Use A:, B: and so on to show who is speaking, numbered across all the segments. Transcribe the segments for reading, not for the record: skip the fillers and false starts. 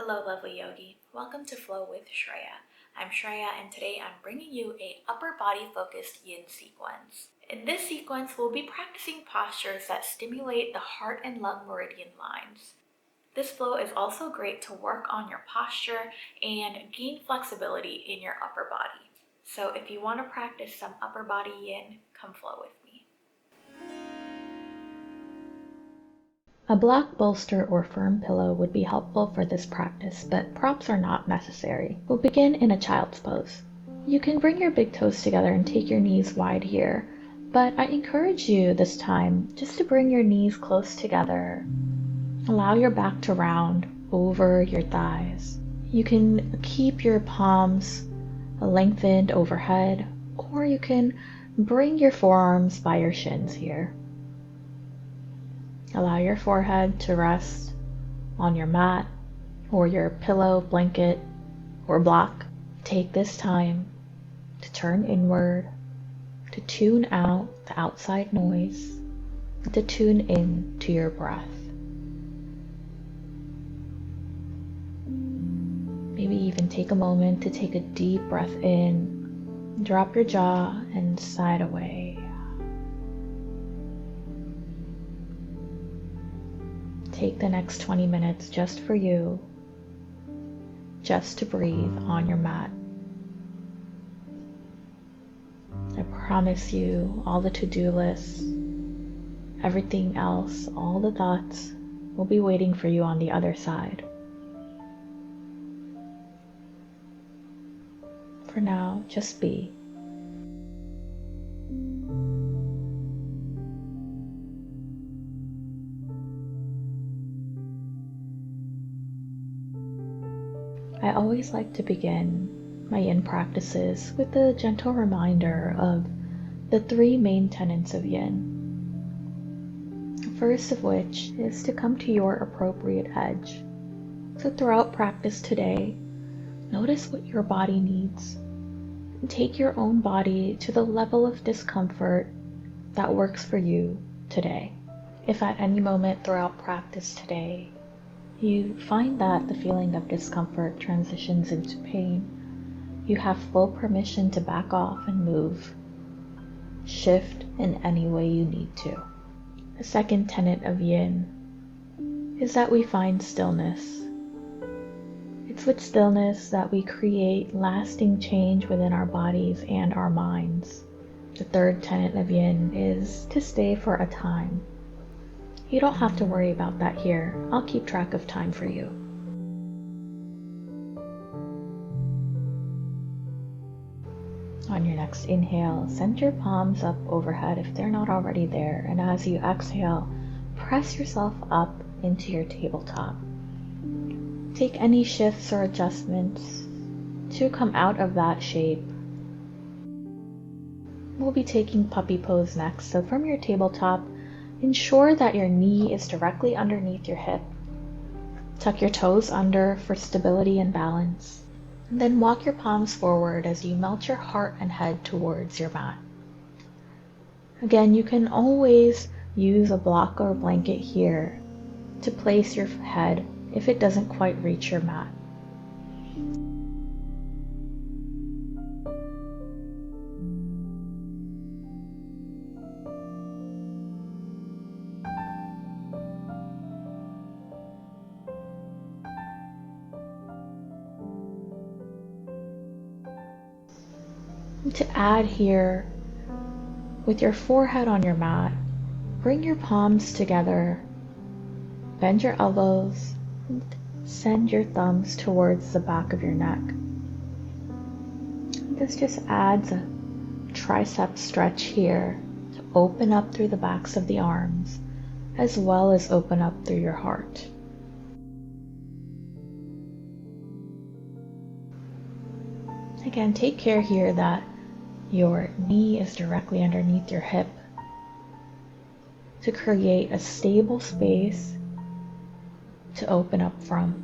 A: Hello lovely yogi, welcome to Flow with Shreya. I'm Shreya and today I'm bringing you a upper body focused yin sequence. In this sequence we'll be practicing postures that stimulate the heart and lung meridian lines. This flow is also great to work on your posture and gain flexibility in your upper body. So if you want to practice some upper body yin, come flow with me.
B: A black bolster or firm pillow would be helpful for this practice, but props are not necessary. We'll begin in a child's pose. You can bring your big toes together and take your knees wide here, but I encourage you this time just to bring your knees close together. Allow your back to round over your thighs. You can keep your palms lengthened overhead, or you can bring your forearms by your shins here. Allow your forehead to rest on your mat or your pillow, blanket, or block. Take this time to turn inward, to tune out the outside noise, to tune in to your breath. Maybe even take a moment to take a deep breath in, drop your jaw and sigh away. Take the next 20 minutes just for you, just to breathe on your mat. I promise you, all the to-do lists, everything else, all the thoughts will be waiting for you on the other side. For now, just be. I always like to begin my yin practices with a gentle reminder of the three main tenets of yin. The first of which is to come to your appropriate edge. So throughout practice today, notice what your body needs. And take your own body to the level of discomfort that works for you today. If at any moment throughout practice today, you find that the feeling of discomfort transitions into pain, you have full permission to back off and move. Shift in any way you need to. The second tenet of yin is that we find stillness. It's with stillness that we create lasting change within our bodies and our minds. The third tenet of yin is to stay for a time. You don't have to worry about that here. I'll keep track of time for you. On your next inhale, send your palms up overhead if they're not already there, and as you exhale, press yourself up into your tabletop. Take any shifts or adjustments to come out of that shape. We'll be taking puppy pose next, so from your tabletop, ensure that your knee is directly underneath your hip. Tuck your toes under for stability and balance. And then walk your palms forward as you melt your heart and head towards your mat. Again, you can always use a block or blanket here to place your head if it doesn't quite reach your mat. To add here, with your forehead on your mat, bring your palms together, bend your elbows, and send your thumbs towards the back of your neck. This just adds a tricep stretch here to open up through the backs of the arms, as well as open up through your heart. Again, take care here that your knee is directly underneath your hip to create a stable space to open up from.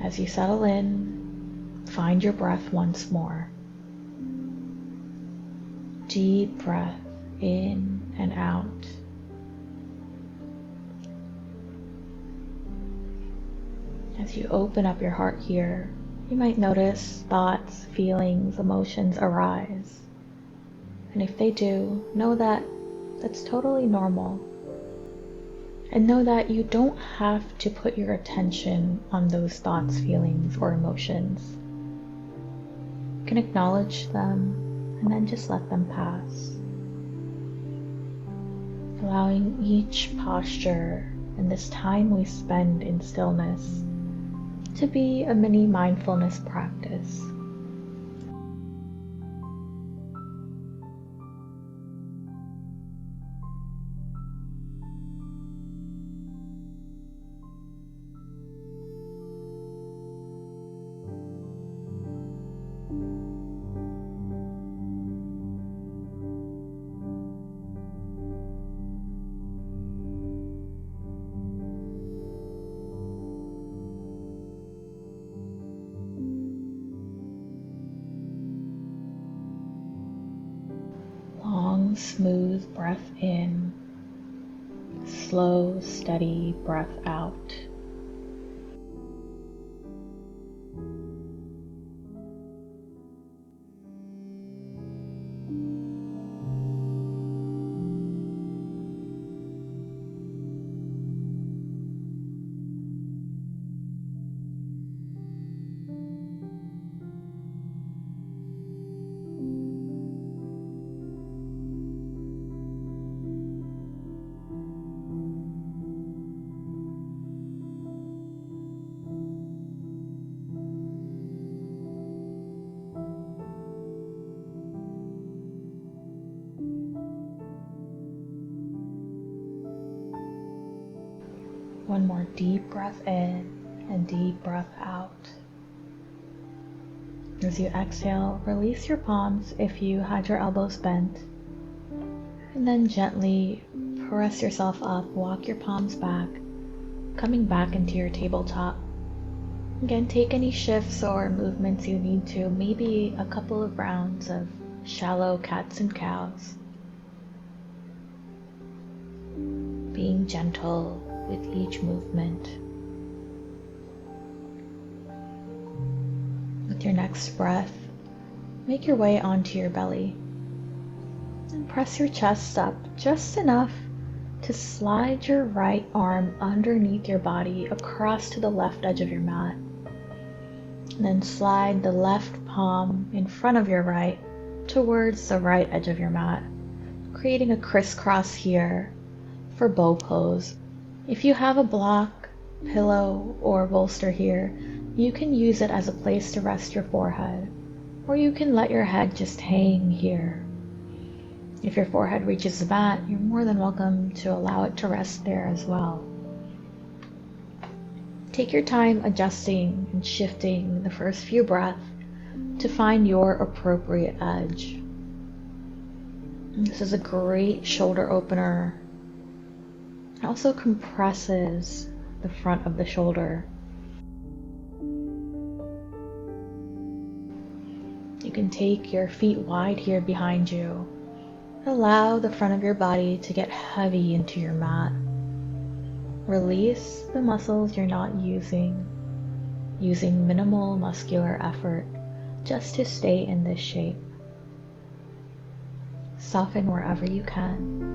B: As you settle in, find your breath once more. Deep breath in and out. As you open up your heart here, you might notice thoughts, feelings, emotions arise. And if they do, know that that's totally normal. And know that you don't have to put your attention on those thoughts, feelings, or emotions. You can acknowledge them and then just let them pass. Allowing each posture and this time we spend in stillness to be a mini mindfulness practice. Long, smooth breath in, slow, steady breath out. One more deep breath in and deep breath out. As you exhale, release your palms if you had your elbows bent. And then gently press yourself up, walk your palms back, coming back into your tabletop. Again, take any shifts or movements you need to, maybe a couple of rounds of shallow cats and cows. Being gentle with each movement. With your next breath, make your way onto your belly and press your chest up just enough to slide your right arm underneath your body across to the left edge of your mat. And then slide the left palm in front of your right towards the right edge of your mat, creating a crisscross here for bow pose. If you have a block, pillow, or bolster here, you can use it as a place to rest your forehead, or you can let your head just hang here. If your forehead reaches the mat, you're more than welcome to allow it to rest there as well. Take your time adjusting and shifting the first few breaths to find your appropriate edge. This is a great shoulder opener. It also compresses the front of the shoulder. You can take your feet wide here behind you. Allow the front of your body to get heavy into your mat. Release the muscles you're not using minimal muscular effort just to stay in this shape. Soften wherever you can.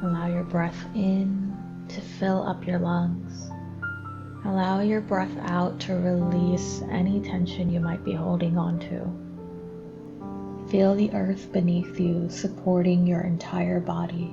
B: Allow your breath in to fill up your lungs. Allow your breath out to release any tension you might be holding on to. Feel the earth beneath you supporting your entire body.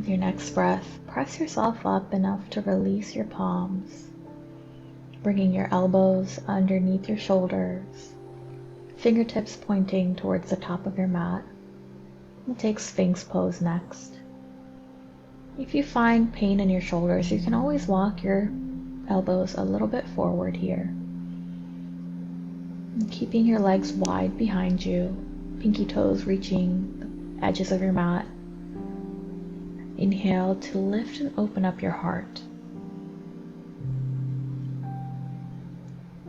B: With your next breath, press yourself up enough to release your palms, bringing your elbows underneath your shoulders, fingertips pointing towards the top of your mat. We'll take Sphinx Pose next. If you find pain in your shoulders, you can always walk your elbows a little bit forward here. And keeping your legs wide behind you, pinky toes reaching the edges of your mat. Inhale to lift and open up your heart.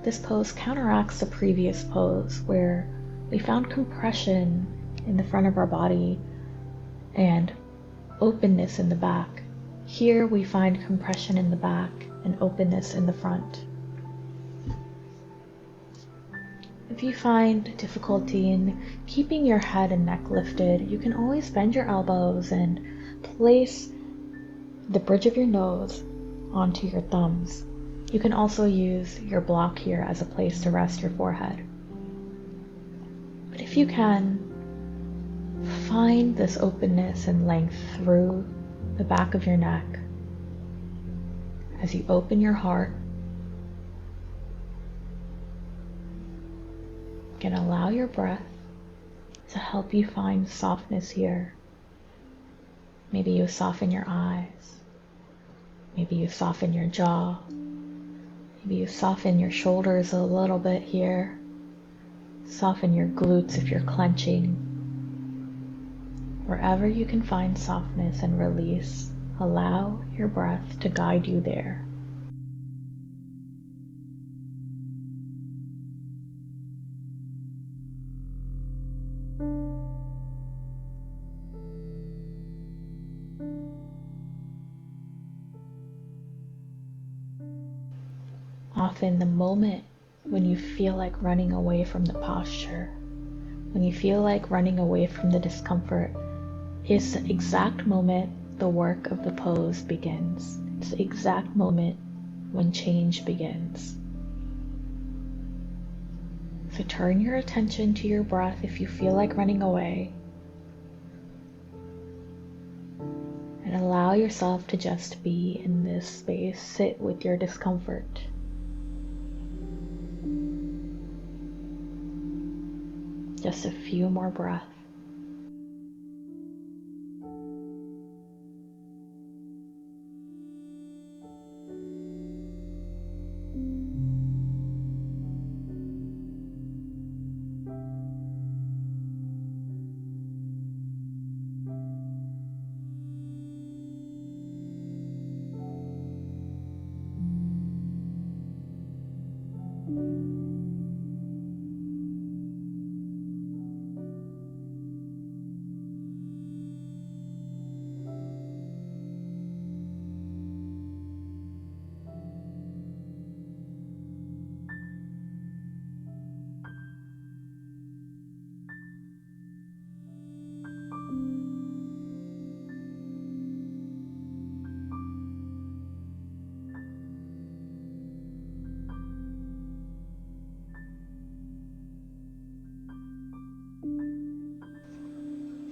B: This pose counteracts the previous pose where we found compression in the front of our body and openness in the back. Here we find compression in the back and openness in the front. If you find difficulty in keeping your head and neck lifted, you can always bend your elbows and place the bridge of your nose onto your thumbs. You can also use your block here as a place to rest your forehead. But if you can, find this openness and length through the back of your neck as you open your heart. You can allow your breath to help you find softness here. Maybe you soften your eyes. Maybe you soften your jaw. Maybe you soften your shoulders a little bit here. Soften your glutes if you're clenching. Wherever you can find softness and release, allow your breath to guide you there. Often the moment when you feel like running away from the posture, when you feel like running away from the discomfort, is the exact moment the work of the pose begins. It's the exact moment when change begins. So turn your attention to your breath if you feel like running away, and allow yourself to just be in this space. Sit with your discomfort. Just a few more breaths.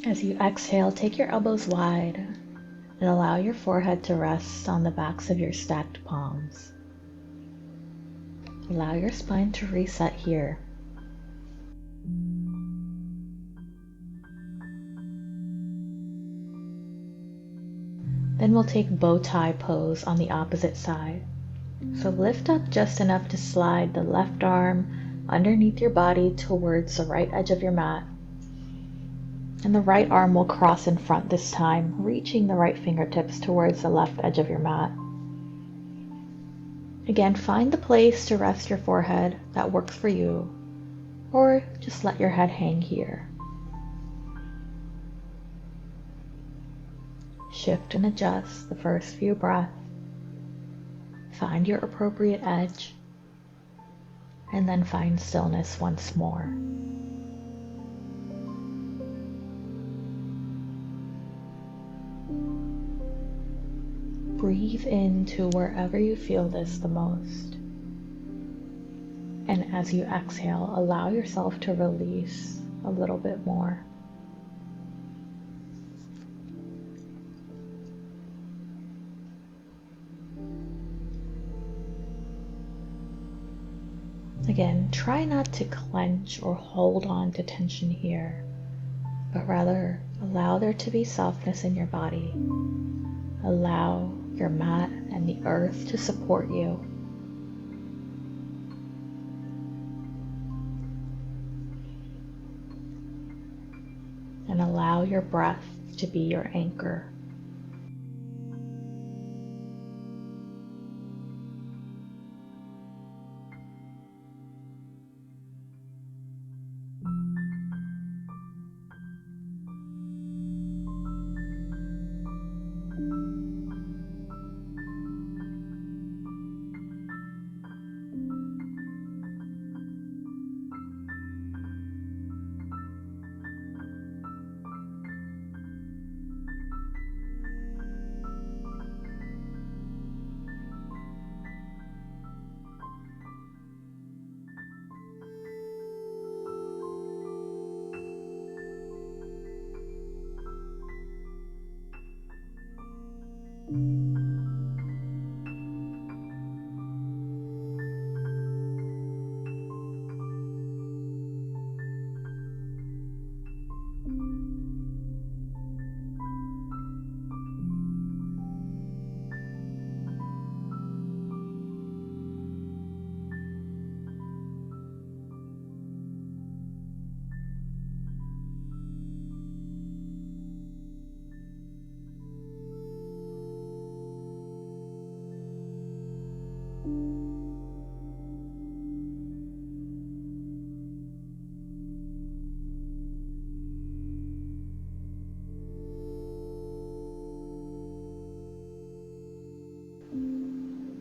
B: As you exhale, take your elbows wide and allow your forehead to rest on the backs of your stacked palms. Allow your spine to reset here. Then we'll take bow tie pose on the opposite side. So lift up just enough to slide the left arm underneath your body towards the right edge of your mat. And the right arm will cross in front this time, reaching the right fingertips towards the left edge of your mat. Again, find the place to rest your forehead that works for you, or just let your head hang here. Shift and adjust the first few breaths. Find your appropriate edge, and then find stillness once more. Breathe into wherever you feel this the most. And as you exhale, allow yourself to release a little bit more. again, try not to clench or hold on to tension here, but rather allow there to be softness in your body. Allow your mat and the earth to support you. And allow your breath to be your anchor.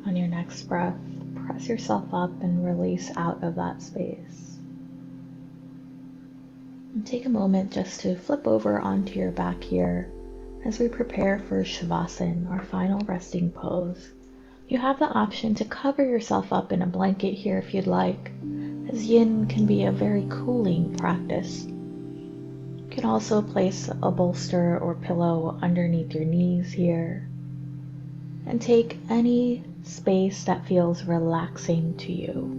B: On your next breath, press yourself up and release out of that space. And take a moment just to flip over onto your back here as we prepare for Savasana, our final resting pose. You have the option to cover yourself up in a blanket here if you'd like, as yin can be a very cooling practice. You can also place a bolster or pillow underneath your knees here, and take any space that feels relaxing to you.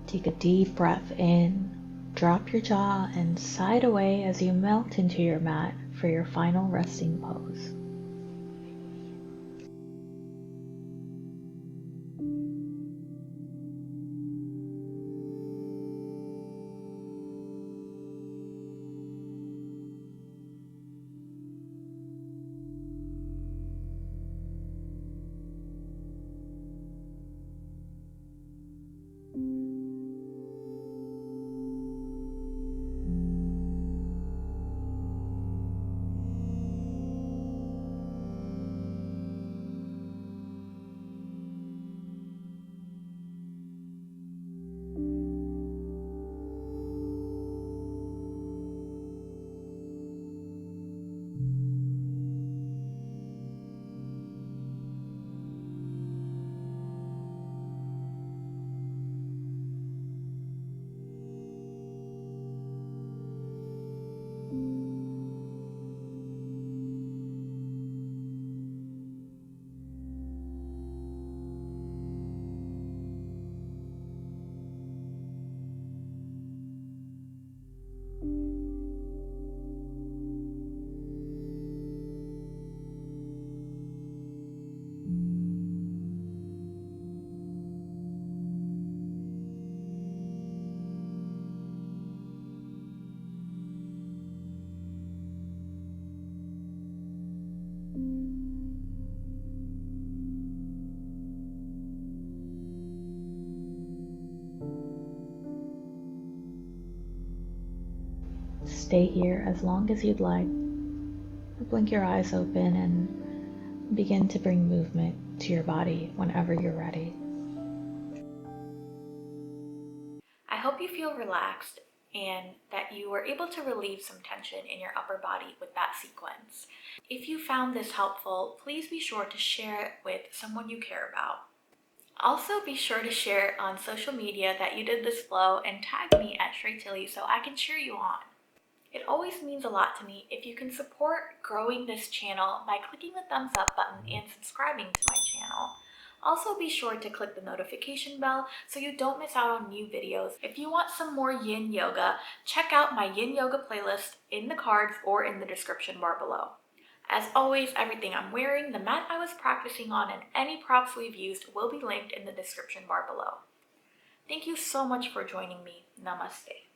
B: Take a deep breath in, drop your jaw, and side away as you melt into your mat for your final resting pose. Stay here as long as you'd like. Blink your eyes open and begin to bring movement to your body whenever you're ready.
A: I hope you feel relaxed and that you were able to relieve some tension in your upper body with that sequence. If you found this helpful, please be sure to share it with someone you care about. Also, be sure to share on social media that you did this flow and tag me at Shreya so I can cheer you on. It always means a lot to me if you can support growing this channel by clicking the thumbs up button and subscribing to my channel. Also, be sure to click the notification bell so you don't miss out on new videos. If you want some more yin yoga, check out my yin yoga playlist in the cards or in the description bar below. As always, everything I'm wearing, the mat I was practicing on, and any props we've used will be linked in the description bar below. Thank you so much for joining me. Namaste.